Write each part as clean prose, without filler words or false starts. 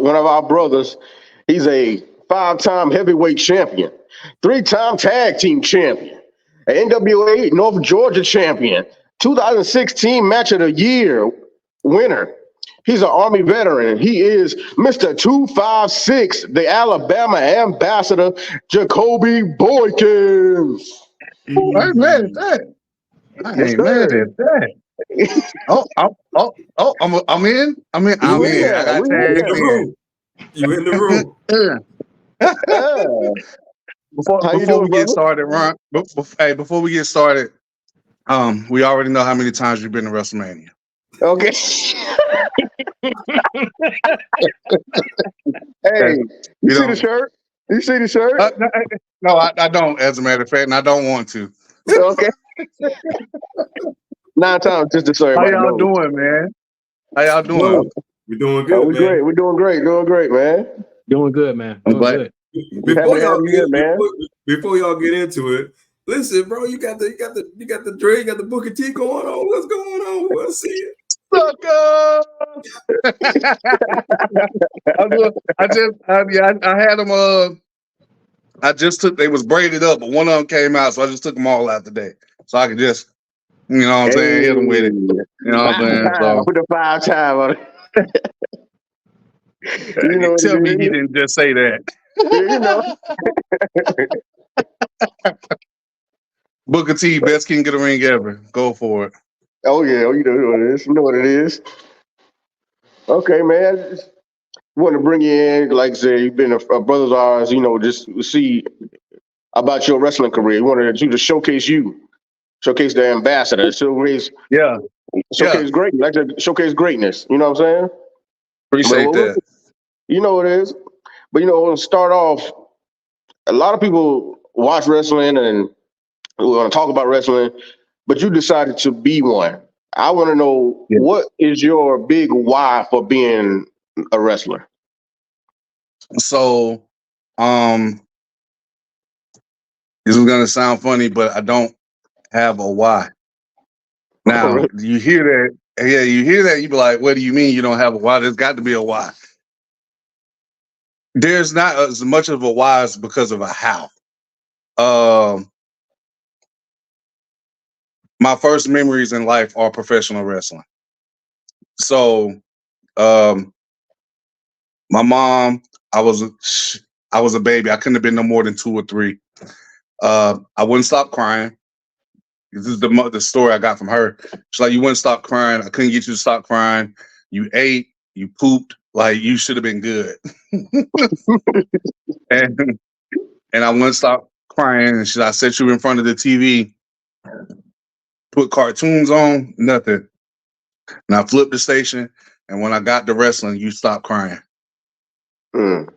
one of our brothers. He's a 5-time heavyweight champion, 3-time tag team champion, an NWA North Georgia champion, 2016 Match of the Year winner. He's an Army veteran. He is Mr. 256, the Alabama ambassador, Jacoby Boykins. I ain't mad at that. I Yes, ain't mad sir. at that. I'm in. I'm in. We I'm in in. I there. got We You in in tagged the in. room. You in the room. there. How you Before doing, we get brother? started, Ron. Before we get started, we already know how many times you've been to WrestleMania. Okay. Hey, Okay. you You see the don't. shirt? You see the shirt? No, I don't. As a matter of fact, and I don't want to. Okay. 9 times just to so How everybody y'all knows. doing, man? How y'all doing? Good. We're doing Oh, good, we man. great. We're doing great. Doing great, man. Doing good, man. I'm Doing glad. good. Happy Before to have y'all you here, man. before y'all get into it, listen, bro. You got the Dre, you got the Booker T going on. What's going on? We'll see it. Sucker! I had them. I just took. They was braided up, but one of them came out, so I just took them all out today, so I could just, you know what I'm saying, hit them with it. You know what I'm saying? So Put the 5 time on it. You know what tell me he it didn't just say that. is. You know. Booker T, best king of the ring ever. Go for it. Oh yeah. Oh, you know what it is. You know what it is. Okay, man. Just want to bring you in. Like I said, you've been a brother of ours. You know, just to see about your wrestling career. We wanted you to showcase the ambassador, Yeah, yeah. showcase great, like to showcase greatness. You know what I'm saying? Appreciate But that. you know what it is. But we'll start off. A lot of people watch wrestling and we want to talk about wrestling, but you decided to be one. I want to know Yeah. what is your big why for being a wrestler? So, this is gonna sound funny, but I don't have a why. Now, you hear that? Yeah, you hear that? You be like, "What do you mean you don't have a why?" There's got to be a why. There's not as much of a why as because of a how. Um, my first memories in life are professional wrestling. So, um, my mom, I was a baby. I couldn't have been no more than 2 or 3. I wouldn't stop crying. This is the story I got from her. She's like, "You wouldn't stop crying. I couldn't get you to stop crying. You ate, you pooped, like you should have been good." and and I wouldn't stop crying. And I set you in front of the TV, put cartoons on, nothing. And I flipped the station. And when I got to wrestling, you stopped crying. Mm.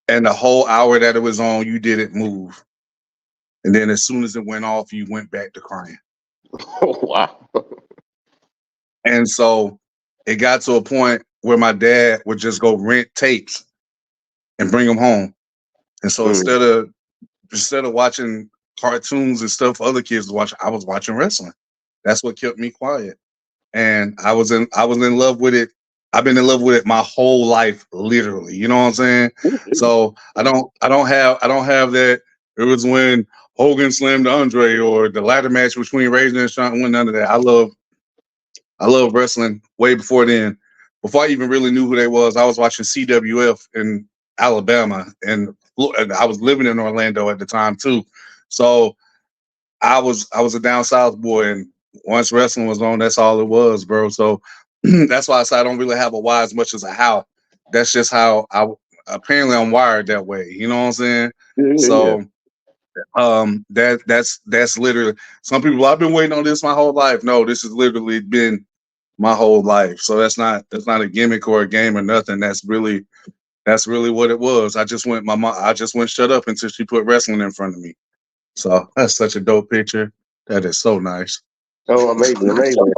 And the whole hour that it was on, you didn't move. And then as soon as it went off, you went back to crying. Oh, wow. And so it got to a point where my dad would just go rent tapes and bring them home. And so Mm. instead of watching cartoons and stuff other kids watch, I was watching wrestling. That's what kept me quiet. And I was in love with it. I've been in love with it my whole life, literally. You know what I'm saying? So I don't have that. It was when Hogan slammed Andre or the ladder match between Razor and Sean. None of that. I love wrestling way before then. Before I even really knew who they was, I was watching CWF in Alabama, and I was living in Orlando at the time too. So I was a down south boy, and once wrestling was on, that's all it was, bro. So that's why I say I don't really have a why as much as a how. That's just how apparently I'm wired that way. You know what I'm saying? Yeah. So that's literally, some people, I've been waiting on this my whole life. No, this has literally been my whole life. So that's not a gimmick or a game or nothing. That's really what it was. I just went shut up until she put wrestling in front of me. So that's such a dope picture. That is so nice. Oh, amazing, amazing.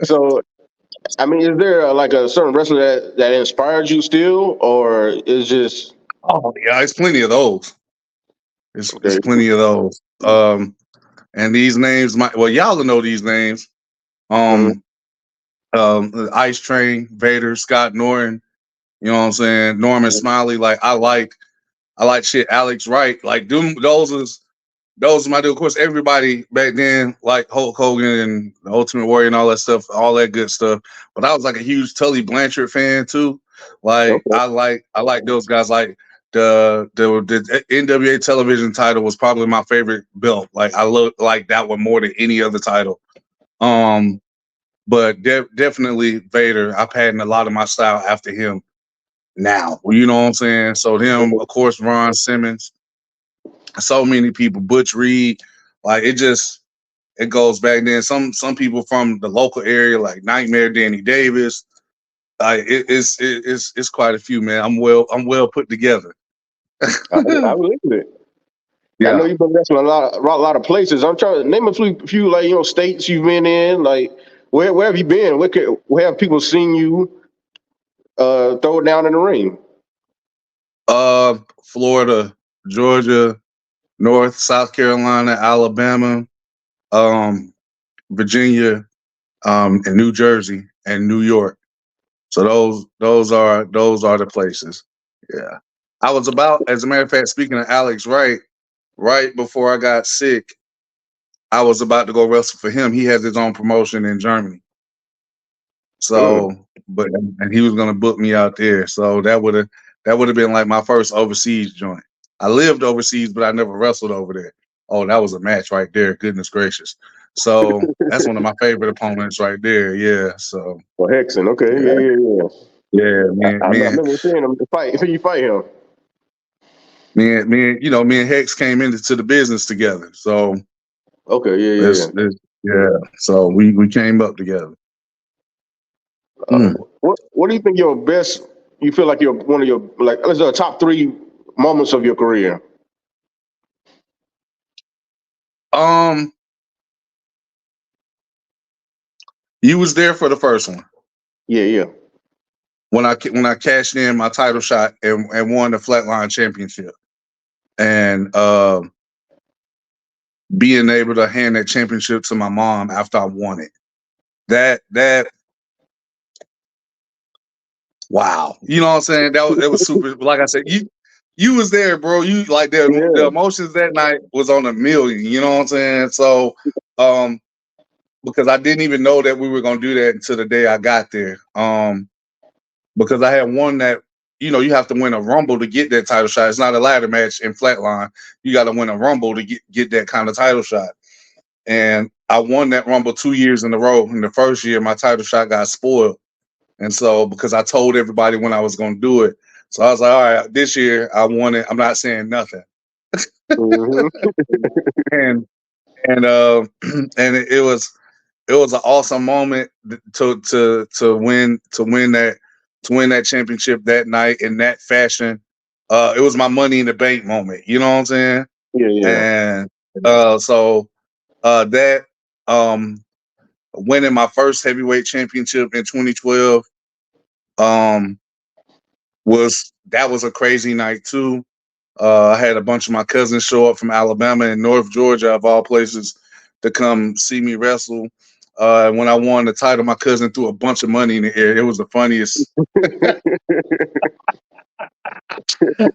So, I mean, is there like a certain wrestler that inspired you still, or is just Oh yeah, it's plenty of those. It's okay? plenty of those. And these names y'all will know these names. Mm. The Ice Train, Vader, Scott Norton, You know what I'm saying? Norman Smiley, like I like shit. Alex Wright, like those are my dude. Of course, everybody back then, like Hulk Hogan and the Ultimate Warrior and all that stuff, all that good stuff. But I was like a huge Tully Blanchard fan too. Like Okay. I like those guys. Like the NWA television title was probably my favorite belt. Like I look like that one more than any other title. But definitely Vader. I patterned a lot of my style after him. Now, you know what I'm saying. So him, of course, Ron Simmons. So many people, Butch Reed. Like it goes back then. Some people from the local area, like Nightmare Danny Davis. It's quite a few, man. I'm well put together. I believe it. I know Yeah. you've been wrestling a lot of places. I'm trying to name a few like states you've been in. Like where have you been? Where have people seen you throw it down in the ring? Florida, Georgia, South Carolina, Alabama, um, Virginia, and New Jersey and New York. So those are the places. Yeah. I was about, as a matter of fact, speaking of Alex Wright, right before I got sick, I was about to go wrestle for him. He has his own promotion in Germany. So, and he was gonna book me out there. So that would have been like my first overseas joint. I lived overseas, but I never wrestled over there. Oh, that was a match right there. Goodness gracious. So that's one of my favorite opponents right there. Yeah. So Well, Hexen. Okay. yeah, yeah, I remember seeing him fight. You fight him. me and Hex came into the business together. So Okay. it's so we came up together. What do you think your best? You feel like you're one of your like let's say top 3 moments of your career. You was there for the first one. Yeah. When I cashed in my title shot and won the Flatline Championship, and being able to hand that championship to my mom after I won it, that wow, you know what I'm saying? That was super. Like I said, you was there, bro. You like the emotions that night was on a million. You know what I'm saying? So, because I didn't even know that we were gonna do that until the day I got there. Because I had won that. You know, you have to win a Rumble to get that title shot. It's not a ladder match in Flatline. You got to win a Rumble to get that kind of title shot. And I won that Rumble 2 years in a row. In the first year, my title shot got spoiled. And so, because I told everybody when I was going to do it, so I was like, all right, this year I won it. I'm not saying nothing. Mm-hmm. and and it was an awesome moment to win that championship that night in that fashion. It was my Money in the Bank moment. You know what I'm saying? Yeah. And so that winning my first heavyweight championship in 2012 was a crazy night too. I had a bunch of my cousins show up from Alabama and North Georgia, of all places, to come see me wrestle. When I won the title, my cousin threw a bunch of money in the air. It was the funniest.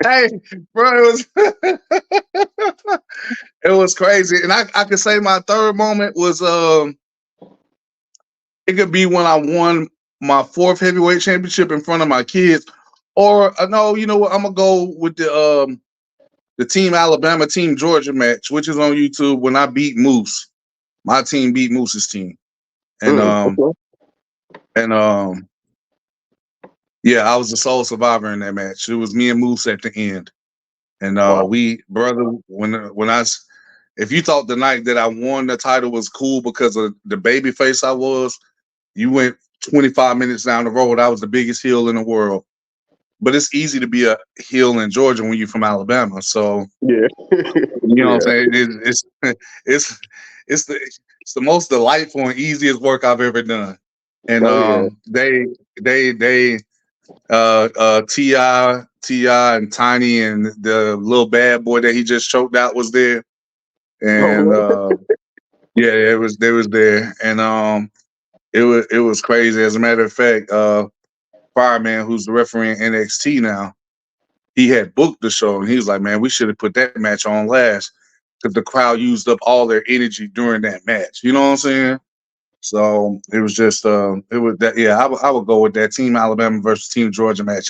Hey, bro, it was crazy. And I could say my third moment was it could be when I won my 4th heavyweight championship in front of my kids, or no, you know what? I'm gonna go with the Team Alabama, Team Georgia match, which is on YouTube. When I beat Moose, my team beat Moose's team, and yeah, I was the sole survivor in that match. It was me and Moose at the end, and if you thought the night that I won the title was cool because of the baby face I was, you went 25 minutes down the road. I was the biggest heel in the world. But it's easy to be a heel in Georgia when you're from Alabama. So Yeah. you know what I'm saying? It's the most delightful and easiest work I've ever done. And Ti and Tiny and the little bad boy that he just choked out was there. And yeah, they was there. And it was crazy. As a matter of fact, Fireman, who's the referee in NXT now, he had booked the show, and he was like, "Man, we should have put that match on last because the crowd used up all their energy during that match." You know what I'm saying? So it was just, it was that. Yeah, I would go with that Team Alabama versus Team Georgia match.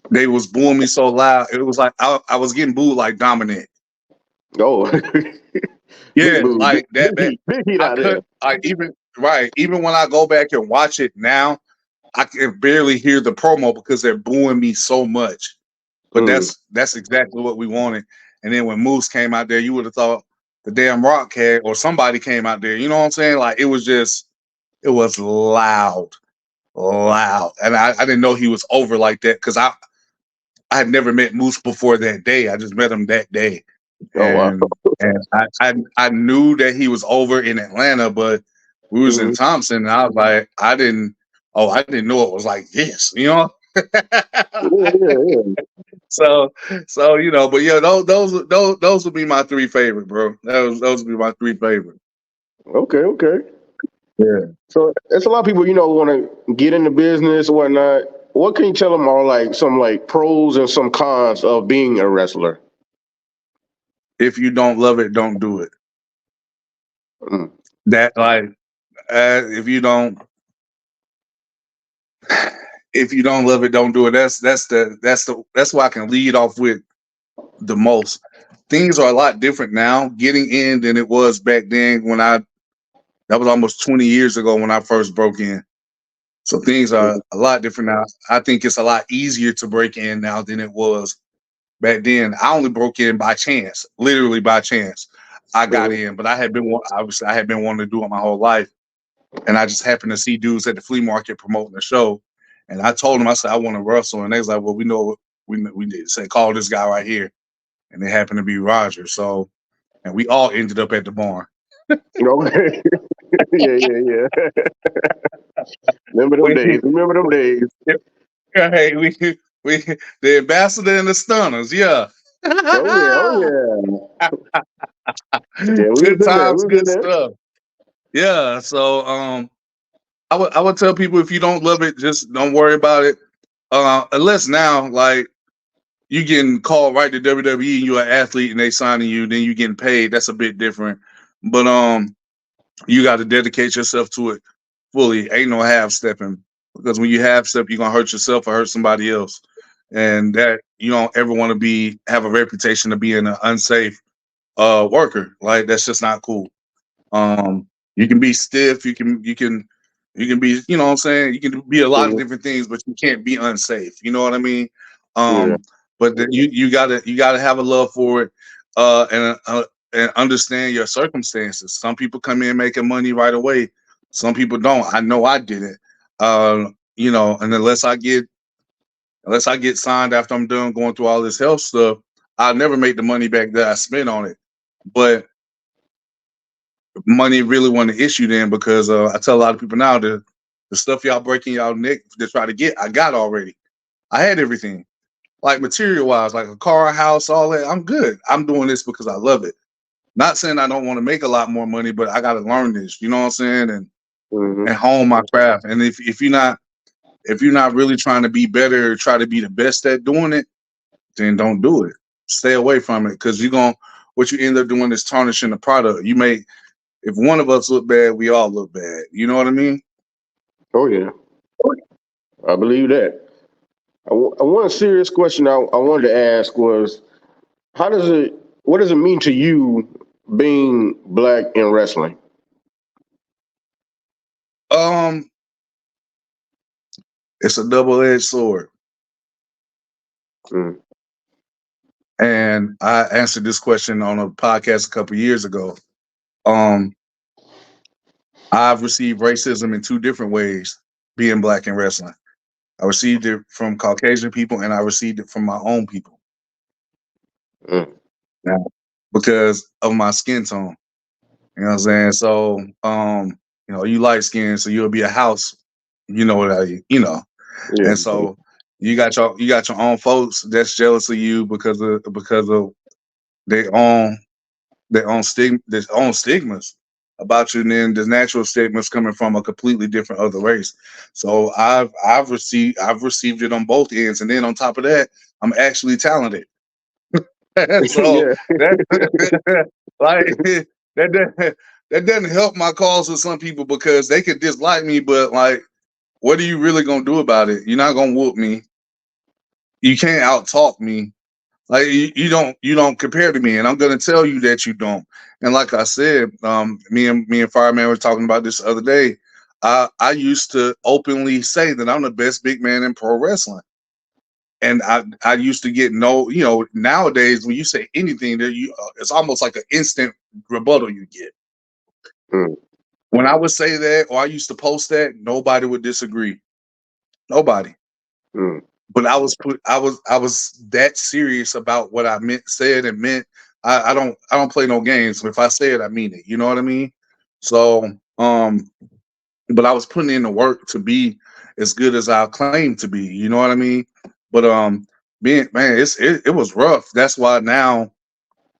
They was booing me so loud. It was like I was getting booed like Dominic. Oh, big Yeah, boo, like that. big heat I out there. could, like, even when I go back and watch it now, I can barely hear the promo because they're booing me so much. But that's exactly what we wanted. And then when Moose came out there, you would have thought the damn Rock had or somebody came out there. You know what I'm saying? Like it was loud, loud. And I didn't know he was over like that because I had never met Moose before that day. I just met him that day. Oh wow. And I knew that he was over in Atlanta, but we was in Thompson, and I was like, I didn't know it was like this, you know. Yeah. So but yeah, those would be my three favorite, bro. Those would be my three favorite. Okay. Yeah. So it's a lot of people, want to get into business or whatnot. What can you tell them are like some like pros and some cons of being a wrestler? If you don't love it, don't do it. Mm. That like if you don't love it, don't do it. That's why I can lead off with the most. Things are a lot different now getting in than it was back then that was almost 20 years ago when I first broke in. So things are a lot different now. I think it's a lot easier to break in now than it was back then. I only broke in by chance, literally by chance. I got in, but I had been wanting to do it my whole life. And I just happened to see dudes at the flea market promoting the show. And I told them, I said, I want to wrestle. And they was like, well, we know we did say, call this guy right here. And it happened to be Roger. So, and we all ended up at the barn. Okay. Yeah. Remember them days. Hey, we the ambassador and the stunners, yeah. Oh yeah. Yeah, we Good was in there. times, good stuff. Yeah. So I would tell people if you don't love it, just don't worry about it. Unless now, like you getting called right to WWE and you're an athlete and they signing you, then you getting paid. That's a bit different. But you got to dedicate yourself to it fully. Ain't no half stepping, because when you half step, you're gonna hurt yourself or hurt somebody else, and that you don't ever want to have a reputation of being an unsafe worker. Like that's just not cool. You can be stiff. You can be. You know what I'm saying. You can be a lot of different things, but you can't be unsafe. You know what I mean? But you gotta have a love for it, and understand your circumstances. Some people come in making money right away. Some people don't. I know I didn't. And unless I get signed after I'm done going through all this health stuff, I'll never make the money back that I spent on it. But money really wasn't an issue then, because I tell a lot of people now the stuff y'all breaking y'all neck to try to get, I got already. I had everything. Like material wise, like a car, a house, all that. I'm good. I'm doing this because I love it. Not saying I don't want to make a lot more money, but I got to learn this. You know what I'm saying? And hone my craft. And if you're not really trying to be better, or try to be the best at doing it, then don't do it. Stay away from it, because what you end up doing is tarnishing the product. If one of us look bad, we all look bad. You know what I mean? Oh yeah. I believe that. One serious question I wanted to ask was, what does it mean to you being black in wrestling? It's a double-edged sword. And I answered this question on a podcast a couple of years ago. I've received racism in two different ways being black in wrestling. I received it from Caucasian people, and I received it from my own people. Now, because of my skin tone. You know what I'm saying? So, you light skin, so you'll be a house. You know what Yeah. And so you got your own folks that's jealous of you because of their own stigmas. about you, and then the natural statements coming from a completely different other race. So I've received it on both ends, and then on top of that, I'm actually talented. So Yeah. that like that doesn't help my cause with some people because they could dislike me, but like, what are you really gonna do about it? You're not gonna whoop me. You can't out talk me. Like you don't compare to me, and I'm gonna tell you that you don't. And like I said, me and Fireman were talking about this the other day. I used to openly say that I'm the best big man in pro wrestling. And I used to get no, nowadays when you say anything that it's almost like an instant rebuttal you get. Mm. When I would say that or I used to post that, nobody would disagree. Nobody. Mm. But I was that serious about what I said and meant. I don't play no games. If I say it, I mean it. You know what I mean? So but I was putting in the work to be as good as I claim to be. You know what I mean? But being man, it was rough. That's why now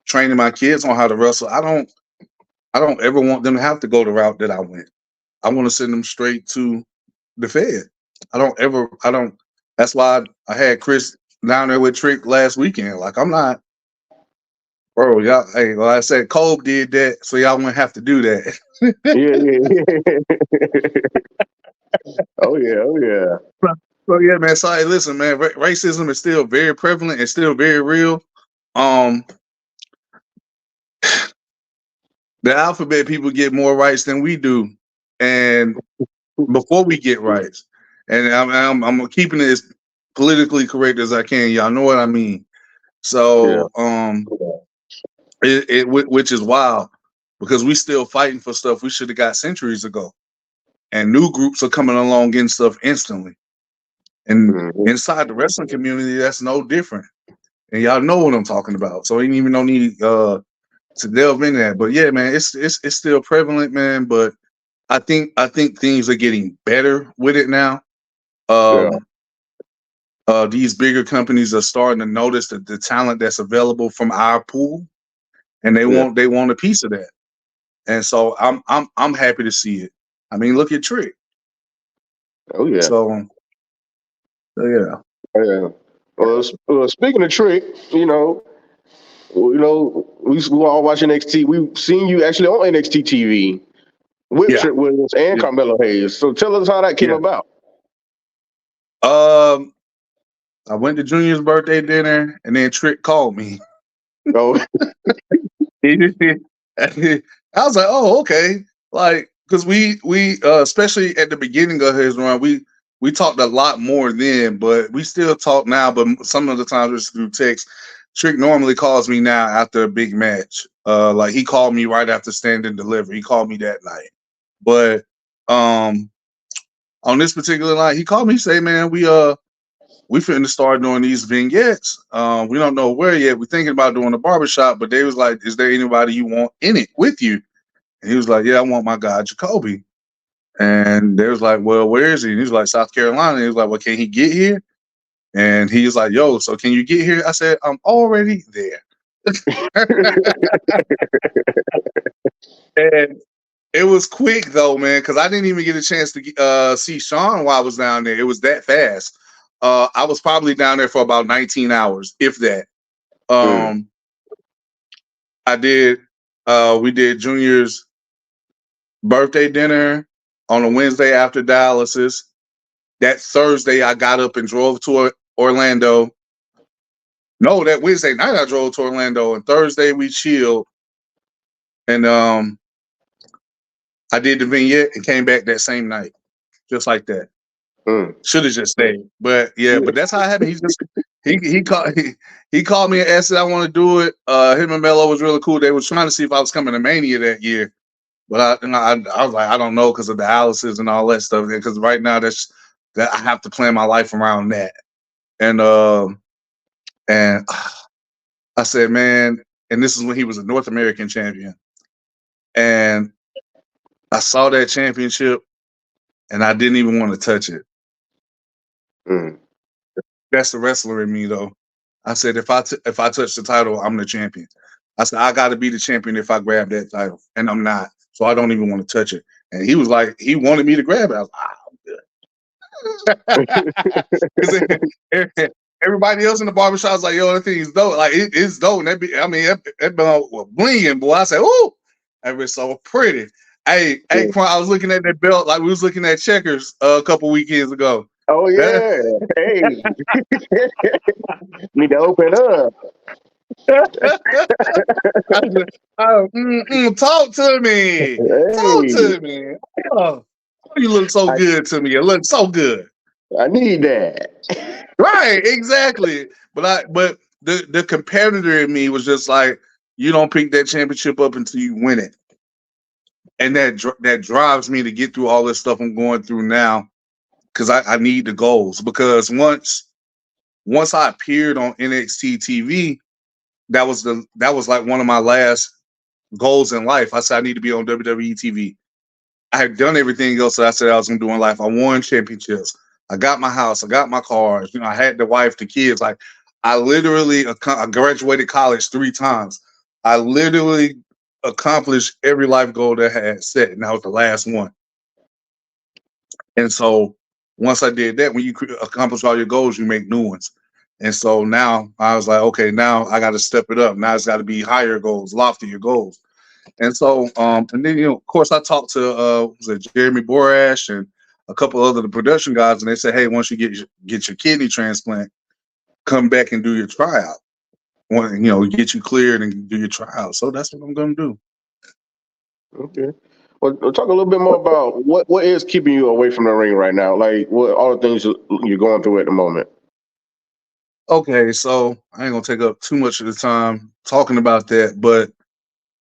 training my kids on how to wrestle, I don't ever want them to have to go the route that I went. I want to send them straight to the Fed. I don't. That's why I had Chris down there with Trick last weekend. Like I'm not, bro. Y'all, hey, well, I said Cobe did that, so y'all wouldn't have to do that. Yeah. Oh yeah. Oh yeah. So yeah, man. So hey, listen, man. Racism is still very prevalent and still very real. Um, the alphabet people get more rights than we do, and before we get rights, and I'm keeping it as politically correct as I can. Y'all know what I mean. Yeah. So which is wild because we still fighting for stuff we should have got centuries ago, and new groups are coming along getting stuff instantly. And Mhm. inside the wrestling community, that's no different. And y'all know what I'm talking about. So ain't even no need to delve into that. But yeah, man, it's still prevalent, man. But I think things are getting better with it now. Yeah. These bigger companies are starting to notice the talent that's available from our pool, and Yeah. they want a piece of that. And so I'm happy to see it. I mean, look at Trick. Oh yeah. So yeah. Yeah. Speaking of Trick, we all watch NXT. We've seen you actually on NXT TV with Yeah. Trick Williams and Yeah. Carmelo Hayes. So tell us how that came Yeah. about. I went to Junior's birthday dinner, and then Trick called me. Oh, I was like, oh, okay. Like, because we especially at the beginning of his run, we talked a lot more then, but we still talk now. But some of the times it's through text. Trick normally calls me now after a big match. Like he called me right after Stand and Deliver. He called me that night. But on this particular night, he called me. He say, man, we finna start doing these vignettes. We don't know where yet. We're thinking about doing a barbershop, but they was like, is there anybody you want in it with you? And he was like, yeah, I want my guy, Jacoby. And they was like, well, where is he? And he was like, South Carolina. And he was like, well, can he get here? And he was like, yo, so can you get here? I said, I'm already there. And it was quick though, man, because I didn't even get a chance to see Sean while I was down there. It was that fast. I was probably down there for about 19 hours, if that. mm. I did. We did Junior's birthday dinner on a Wednesday after dialysis. That Thursday, I got up and drove to Orlando. No, that Wednesday night I drove to Orlando, and Thursday we chilled. And I did the vignette and came back that same night, just like that. Mm. Should have just stayed, but yeah, but that's how it happened. He called me and asked if I want to do it. Him and Mello was really cool. They was trying to see if I was coming to Mania that year, but I was like, I don't know because of the dialysis and all that stuff. Because right now that I have to plan my life around that. And I said, man, and this is when he was a North American champion, and I saw that championship, and I didn't even want to touch it. Mm. That's the wrestler in me, though. I said, if I touch the title, I'm the champion. I said, I got to be the champion if I grab that title, and I'm not. so I don't even want to touch it. And he was like, he wanted me to grab it. I was like, I'm good. Because everybody else in the barbershop was like, yo, that thing's dope. Like, it's dope. And that be, I mean, that blinging, boy. I said, ooh, that was so pretty. Hey, Quan, I was looking at that belt like we was looking at Checkers a couple weekends ago. Oh yeah, hey, need to open up. Talk to me. Talk Hey, to me. Oh, you look so good to me. You look so good. I need that. Right, exactly. But the competitor in me was just like, you don't pick that championship up until you win it. And that drives me to get through all this stuff I'm going through now, because I need the goals. Because once I appeared on NXT TV, that was like one of my last goals in life. I said I need to be on WWE TV. I had done everything else that I said I was going to do in life. I won championships. I got my house. I got my cars. I had the wife, the kids. Like, I literally I graduated college 3 times. I literally accomplished every life goal that I had set, and that was the last one. And so once I did that, when you accomplish all your goals, you make new ones. And so now I was like, okay, now I got to step it up. Now it's got to be higher goals, loftier goals. And so, and then, of course, I talked to was it Jeremy Borash and a couple other the production guys, and they said, hey, once you get your kidney transplant, come back and do your tryout. Get you cleared and do your tryout. So that's what I'm going to do. Okay. Well, talk a little bit more about what is keeping you away from the ring right now. Like, what all the things you're going through at the moment. Okay, so I ain't gonna take up too much of the time talking about that, but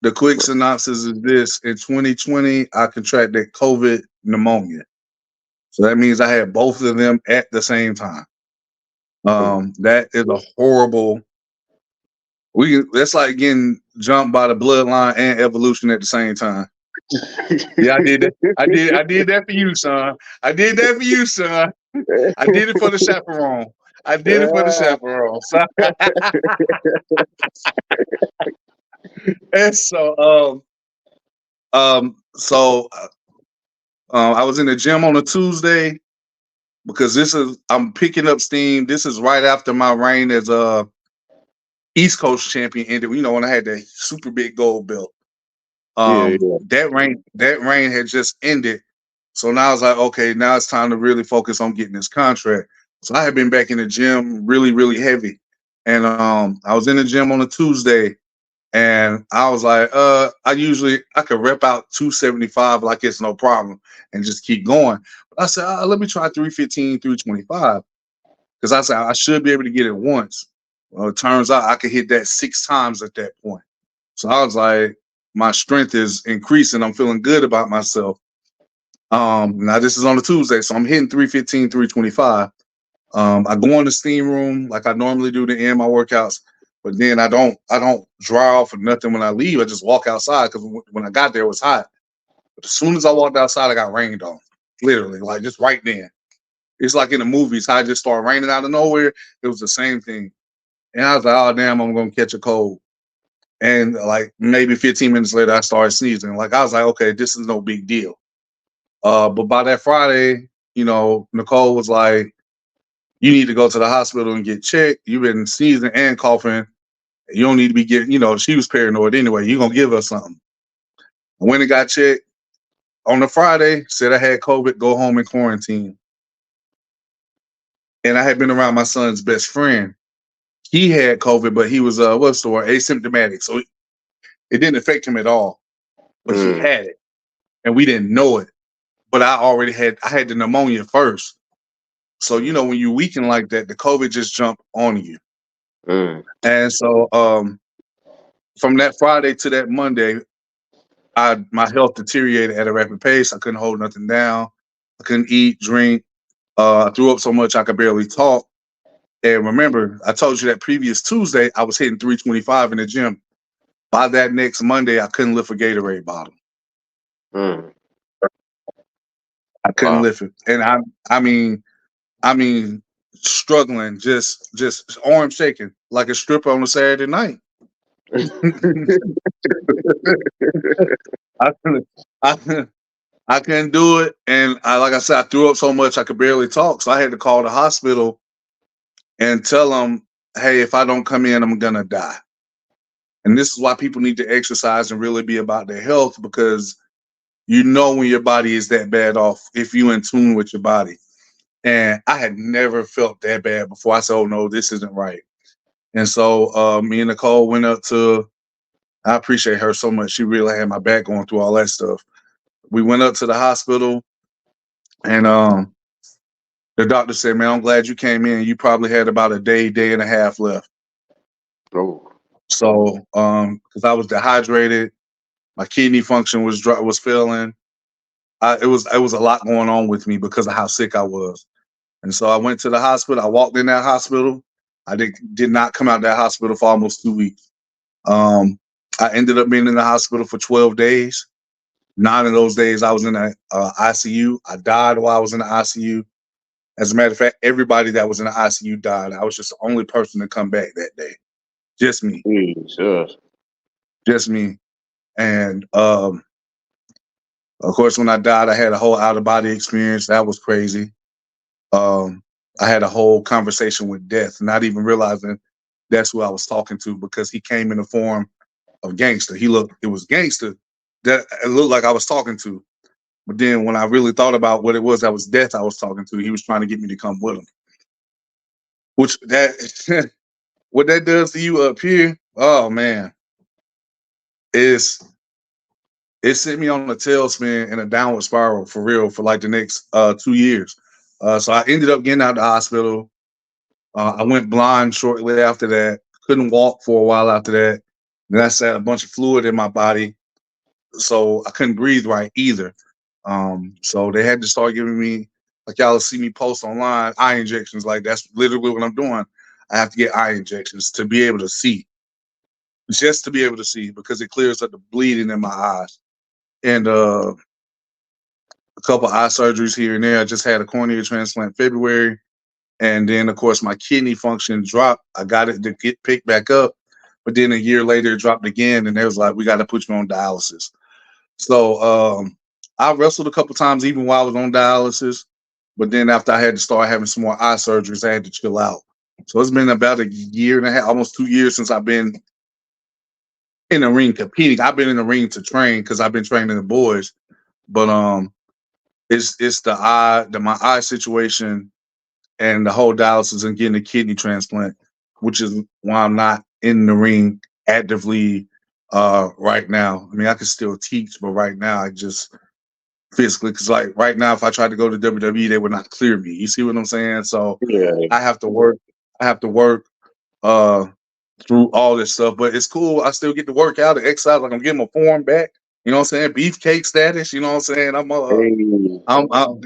the quick synopsis is this: in 2020, I contracted COVID pneumonia. So that means I had both of them at the same time. That is a horrible. That's like getting jumped by the bloodline and evolution at the same time. Yeah, I did that. I did that for you, son. I did that for you, son. I did it for the chaperone. I did it for the chaperone. So, and so, I was in the gym on a Tuesday because I'm picking up steam. This is right after my reign as East Coast champion ended. When I had that super big gold belt. Yeah. That reign had just ended. So now I was like, okay, now it's time to really focus on getting this contract. So I had been back in the gym really, really heavy. And I was in the gym on a Tuesday, and I was like, I could rep out 275 like it's no problem and just keep going. But I said, let me try 315, 325. Because I said I should be able to get it once. Well, it turns out I could hit that 6 times at that point. So I was like, my strength is increasing. I'm feeling good about myself. Now this is on a Tuesday, so I'm hitting 315, 325. I go in the steam room like I normally do to end my workouts, but then I don't dry off or nothing when I leave. I just walk outside because when I got there it was hot. But as soon as I walked outside, I got rained on. Literally, like just right then. It's like in the movies, how it just started raining out of nowhere. It was the same thing. And I was like, oh damn, I'm gonna catch a cold. And like maybe 15 minutes later, I started sneezing. Like I was like, okay, this is no big deal. But by that Friday, Nicole was like, you need to go to the hospital and get checked. You've been sneezing and coughing. You don't need to be getting, she was paranoid anyway. You're going to give us something. I went and got checked on the Friday, said I had COVID, go home and quarantine. And I had been around my son's best friend. He had COVID, but he was, asymptomatic. So it didn't affect him at all. But he had it. And we didn't know it. But I had the pneumonia first. So, when you weaken like that, the COVID just jumped on you. And so from that Friday to that Monday, my health deteriorated at a rapid pace. I couldn't hold nothing down. I couldn't eat, drink. I threw up so much I could barely talk. And remember, I told you that previous Tuesday, I was hitting 325 in the gym. By that next Monday, I couldn't lift a Gatorade bottle. I couldn't lift it. And I mean, struggling, just arm shaking like a stripper on a Saturday night. I couldn't, I couldn't do it, and like I said, I threw up so much I could barely talk. So I had to call the hospital and tell them, "Hey, if I don't come in, I'm gonna die." And this is why people need to exercise and really be about their health, because you know when your body is that bad off if you in tune with your body. And I had never felt that bad before. I said, "Oh no, this isn't right." And so me and Nicole went up to. I appreciate her so much. She really had my back going through all that stuff. We went up to the hospital, and the doctor said, "Man, I'm glad you came in. You probably had about a day and a half left." Oh, So, because I was dehydrated, my kidney function was failing. It was a lot going on with me because of how sick I was. And so I went to the hospital. I walked in that hospital. I did not come out of that hospital for almost 2 weeks. Um, I ended up being in the hospital for 12 days. 9 of those days I was in the ICU. I died while I was in the ICU. As a matter of fact, everybody that was in the ICU died. I was just the only person to come back that day. Just me. Jesus. Just me. And of course, when I died, I had a whole out of body experience. That was crazy. Um, I had a whole conversation with death, not even realizing that's who I was talking to, because he came in the form of gangster. It was gangster that it looked like I was talking to. But then when I really thought about what it was, that was death I was talking to. He was trying to get me to come with him. Which that what that does to you up here, oh man, is it sent me on a tailspin and a downward spiral for real for like the next 2 years. So I ended up getting out of the hospital. I went blind shortly after that. Couldn't walk for a while after that. Then I had a bunch of fluid in my body, so I couldn't breathe right either. So they had to start giving me, like y'all see me post online, eye injections. Like that's literally what I'm doing. I have to get eye injections to be able to see, just to be able to see, because it clears up the bleeding in my eyes. And a couple eye surgeries here and there. I just had a cornea transplant February, and then of course my kidney function dropped. I got it to get picked back up, but then a year later it dropped again, and they was like, "We got to put you on dialysis." So I wrestled a couple times even while I was on dialysis, but then after I had to start having some more eye surgeries, I had to chill out. So it's been about a year and a half, almost 2 years since I've been in the ring competing. I've been in the ring to train because I've been training the boys, but it's my eye situation and the whole dialysis and getting a kidney transplant, which is why I'm not in the ring actively right now. I mean, I can still teach, but right now I just physically, because like right now, if I tried to go to WWE, they would not clear me. You see what I'm saying? So Yeah. I have to work. I have to work uh, through all this stuff, but it's cool. I still get to work out and exercise. Like I'm getting my form back. You know what I'm saying? Beefcake status. You know what I'm saying? Hey.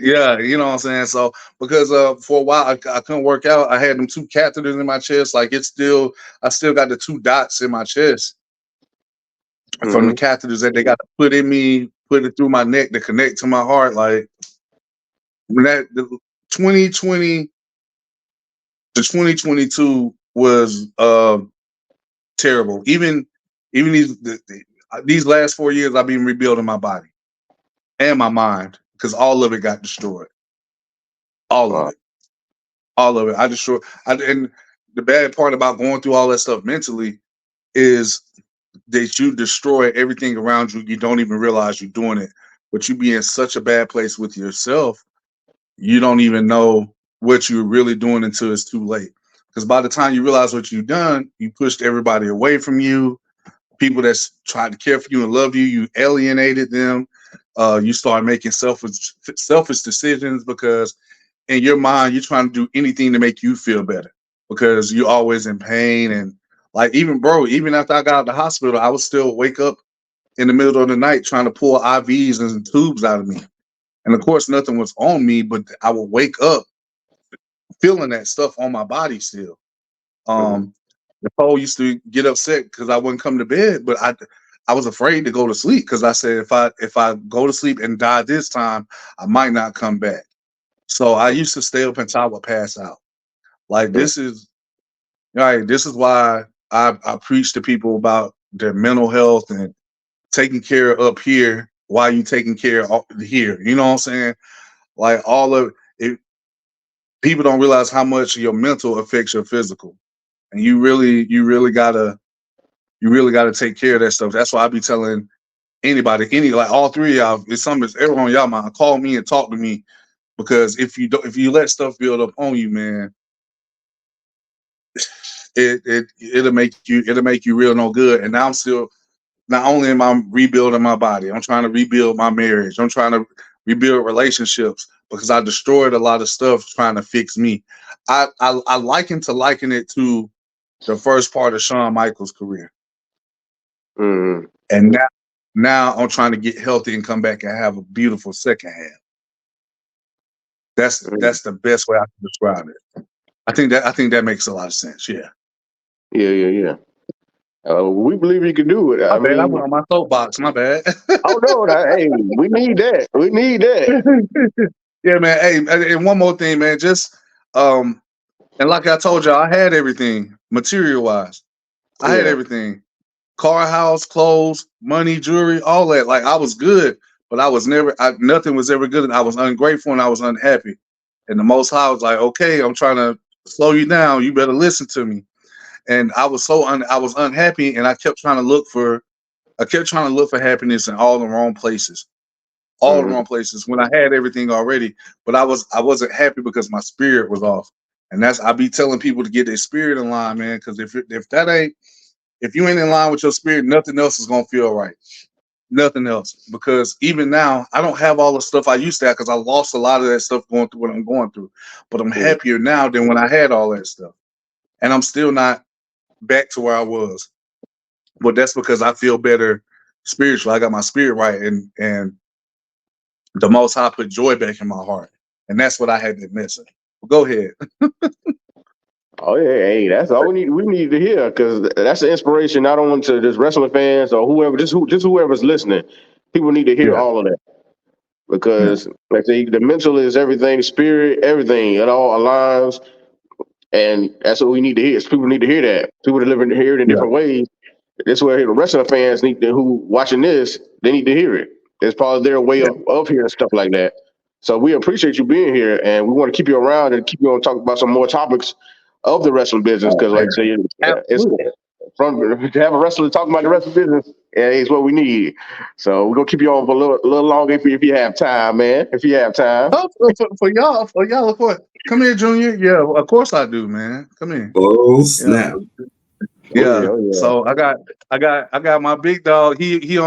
Yeah, you know what I'm saying. So because for a while I couldn't work out. I had them 2 catheters in my chest. Like I still got the 2 dots in my chest from the Mm-hmm. catheters that they got to put in me, put it through my neck to connect to my heart. Like when the 2020 to 2022 was terrible. Even these last 4 years, I've been rebuilding my body and my mind because all of it got destroyed. All of Wow. it. All of it. And the bad part about going through all that stuff mentally is that you destroy everything around you. You don't even realize you're doing it, but you be in such a bad place with yourself, you don't even know what you're really doing until it's too late. Because by the time you realize what you've done, you pushed everybody away from you. People that's tried to care for you and love you, you alienated them. You start making selfish decisions because in your mind, you're trying to do anything to make you feel better because you're always in pain. And like, even after I got out of the hospital, I would still wake up in the middle of the night trying to pull IVs and tubes out of me. And of course, nothing was on me, but I would wake up feeling that stuff on my body still. Mm-hmm. Nicole used to get upset because I wouldn't come to bed, but I was afraid to go to sleep because I said if I go to sleep and die this time, I might not come back. So I used to stay up until I would pass out. Like this is right. This is why I preach to people about their mental health and taking care of up here while you taking care of here. You know what I'm saying? Like all of it, people don't realize how much your mental affects your physical, and you really gotta take care of that stuff. That's why I be telling anybody, like all three of y'all, it's something that's ever on y'all mind, call me and talk to me, because if you let stuff build up on you, man, it'll make you real no good. And now I'm still, not only am I rebuilding my body, I'm trying to rebuild my marriage. I'm trying to rebuild relationships because I destroyed a lot of stuff trying to fix me. I liken it to the first part of Shawn Michaels' career. Mm-hmm. And now I'm trying to get healthy and come back and have a beautiful second half. That's the best way I can describe it. I think that makes a lot of sense. Yeah. Yeah. We believe you can do it. I went on my soapbox. My bad. Oh no, hey, we need that. We need that. Yeah, man. Hey, and one more thing, man. Just and like I told y'all, I had everything material wise. I had everything: car, house, clothes, money, jewelry, all that. Like I was good, but I was nothing was ever good. And I was ungrateful and I was unhappy. And the Most High was like, "Okay, I'm trying to slow you down. You better listen to me." And I was I was unhappy, and I kept trying to look for happiness in all the wrong places. The wrong places when I had everything already, but I wasn't happy because my spirit was off. And I be telling people to get their spirit in line, man, because if you ain't in line with your spirit, nothing else is gonna feel right. Nothing else. Because even now, I don't have all the stuff I used to have because I lost a lot of that stuff going through what I'm going through. But I'm happier now than when I had all that stuff. And I'm still not back to where I was. But that's because I feel better spiritually. I got my spirit right, and the Most High put joy back in my heart, and that's what I had been missing. Go ahead. Oh yeah, hey, that's all we need to hear, because that's the inspiration not only to just wrestling fans or whoever, just whoever's listening. People need to hear all of that, because like I say, the mental is everything, spirit, everything. It all aligns, and that's what we need to hear. People need to hear that. People that live in hear it in different ways. That's where the wrestling fans who watching this, they need to hear it. It's probably their way of hearing stuff like that. So we appreciate you being here, and we want to keep you around and keep you on talk about some more topics of the wrestling business, because like I say, it's to have a wrestler talking about the wrestling business is what we need. So we're gonna keep you on for a little longer if you have time, man. If you have time. Oh, for y'all, of course. Come here, Junior. Yeah, of course I do, man. Come here. Oh snap! Yeah. So I got my big dog. He on